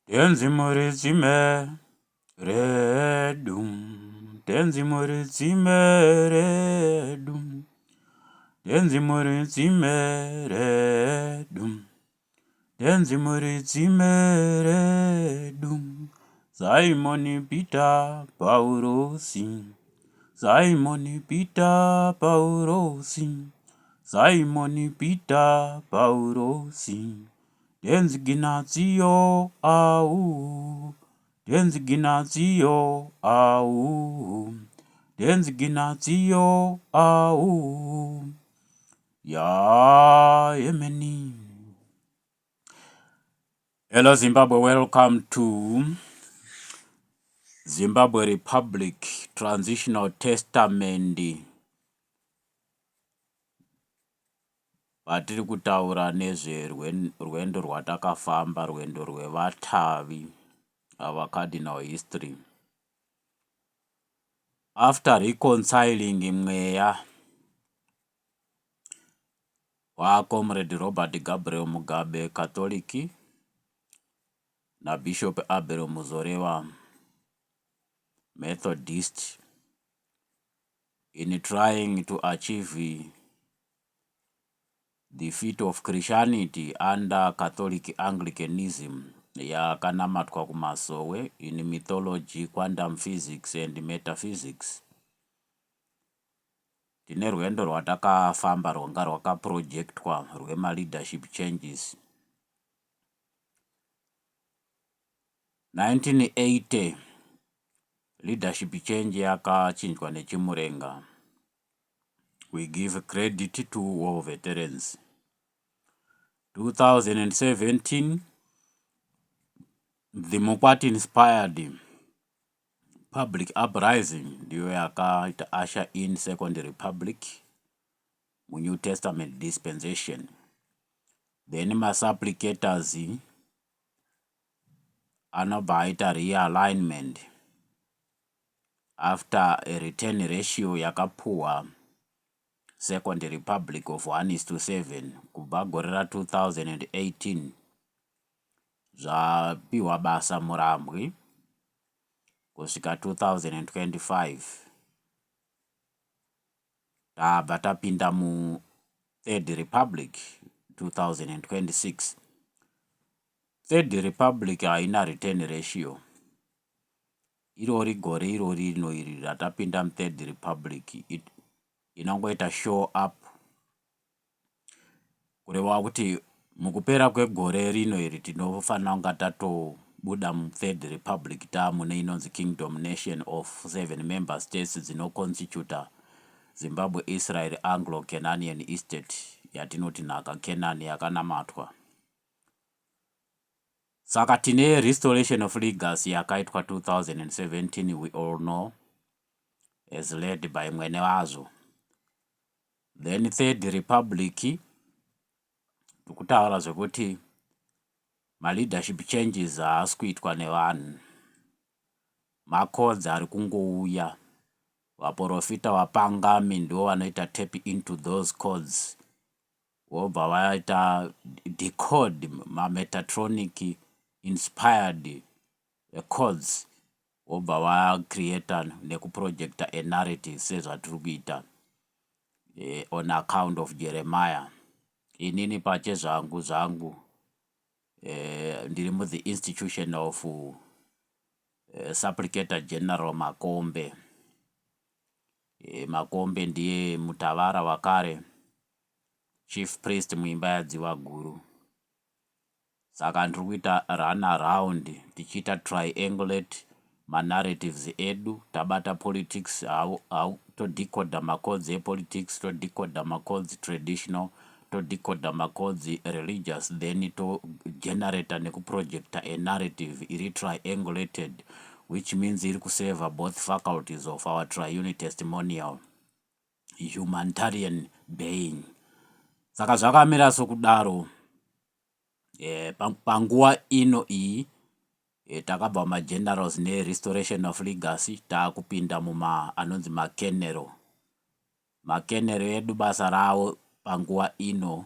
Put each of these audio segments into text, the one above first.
Tenzimuritsime redum, tenzimuritsime redum, tenzimuritsime redum, tenzimuritsime redum. Simon Peter Paurosi, Simon Peter Paurosi, Simon Peter Paurosi. Denziginazio au, Denziginazio au, Denziginazio au, ya Yemeni. Hello Zimbabwe, welcome to Zimbabwe Republic Transitional Testament. Patiri kutaura nezverwendo rwatakafamba, rwendo rwevatavi, our cardinal history. After reconciling mweya waComrade Robert Gabriel Mugabe Catholic na Bishop Abel Muzorewa Methodist in trying to achieve the feat of Christianity under Catholic Anglicanism yakanamatwa kumasowe in mythology, quantum physics and metaphysics. Tine rwendo rwatakafamba rwanga rwakaprojectwa rwema-leadership changes. 1980 leadership change yakachinjwa nechimurenga. We give credit to war veterans. 2017 the Mukwati inspired public uprising ndiyo yakaita usher in Second Republic mu New Testament dispensation. Then ma-supplicators anobva aita realignment after a return ratio yakapuwa Second Republic of 1:7 kubva gore ra2018 zvapiwa basa murambwi kusvika 2025 tabva tapinda mu Third Republic 2026. Third Republic haina return ratio. Irori gore irori iri ratapinda mu Third Republic inongoita show up kureva kuti mukupera kwegore rino iri tinofanira kunga tatobuda mu Third Republic tamune inonzi Kingdom Nation of 7 member states dzinoconstituta Zimbabwe, Israel, Anglo-Canadian Estate yatinoti nhaka Canaan yakanamatwa. Saka tine restoration of legacy yakaitwa 2017, we all know, as led by mwene wazo. Then Third Republic tukutaura zvekuti ma-leadership changes haasi kuitwa nevanhu. Macodes ari kungouya. Vaprofita vapangami ndo vanoita tap into those codes. Vobva vaita decode ma-metatronic inspired codes. Vobva vacreata nekuprojecta a narrative sezvatiri kuita on account of Jeremiah. Inini pache zvangu ndiri mu the institution of supplicator general Makombe. Makombe ndiye mutavara wakare chief priest muimba yadziva guru. Saka ndiri kuita run around tichiita triangulate ma-narratives edu, tabata politics to decoder ma-codes e-politics, to decoder ma-codes traditional, to decoder ma-codes religious, then to generate nekuprojecta a narrative iri triangulated, which means iri kuseva both faculties of our triune testimonial humanitarian being. Saka zvakamira sokudaro panguva ino iyi takabva ma-generals ne-restoration of legacy taakupinda muma anonzi makenero. Makenero edu basa ravo panguva ino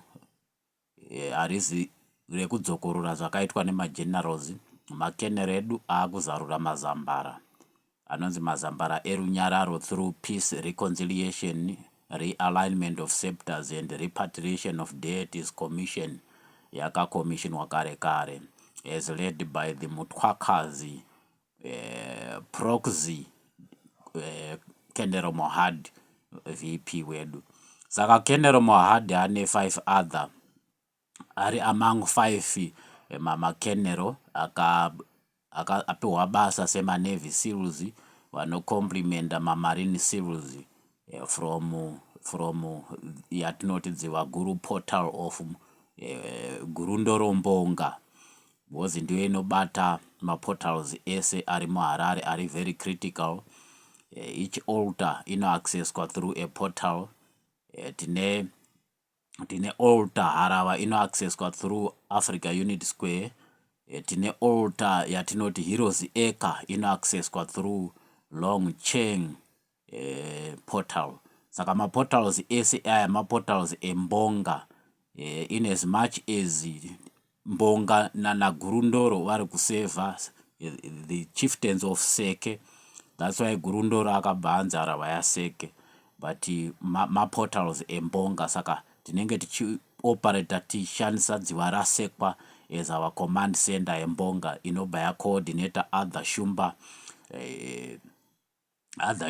harizi rekudzokorora zvakaitwa nema-generals, makenero edu akuzarura mazambara anonzi mazambara erunyararo through peace, reconciliation, realignment of scepters and repatriation of deities commission yakakomissionwa kare kare as led by the Mutwakazi proxy Kendero Mohad VP wedu. Saka Kendero Mohad ane 5 other ari among 5 makenero apiwa basa sema Navy SEALs vanocomplimenta Marine SEALs from yatinoti Dzivaguru portal of Gurundoro Mbonga, because ndiyo inobata maportals ese ari muHarare ari very critical. Each altar ino-accesswa through a portal. Tine altar Harava ino-accesswa through Africa Unity Square. Tine altar yatinoti Heroes Acre ino-accesswa through Long Chain portal. Saka maportals ese aya maportals Mbonga, in as much as Mbonga na Gurundoro vari kuseva the chieftains of Seke. That's why Gurundoro akabanza rava Seke, but maportals Mbonga. Saka tinenge tichi operator tishandisa Dzivarasekwa as our command center Mbonga inobaya coordinator other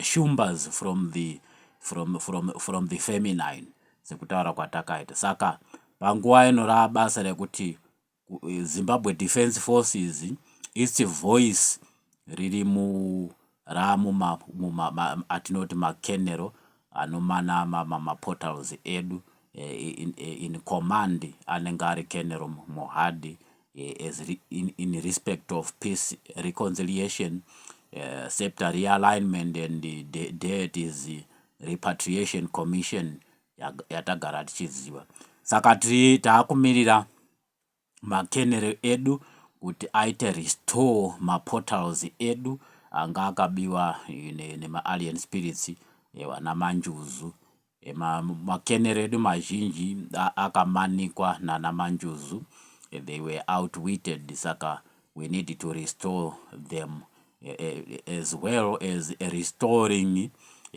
shumbas from the feminine sekutaura kwatakaita. Saka panguva ino basa rekuti Zimbabwe Defense Forces its voice riri atinoti makenero anomana maportals edu in command anenge ari Kenero Mohadi in respect of peace, reconciliation, scepter realignment and the deities repatriation commission yatagara tichiziva. Saka taakumirira makenero edu kuti aite restore maportals edu anga akabiwa nema-alien spirits wana manjuzu. Makenero edu mazhinji akamanikwa nana manjuzu. They were outwitted. Saka we need to restore them as well as restoring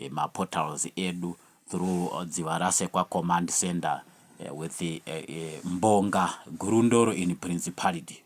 maportals edu through Dzivarasekwa command center with the Mbonga Gurundoro in principality.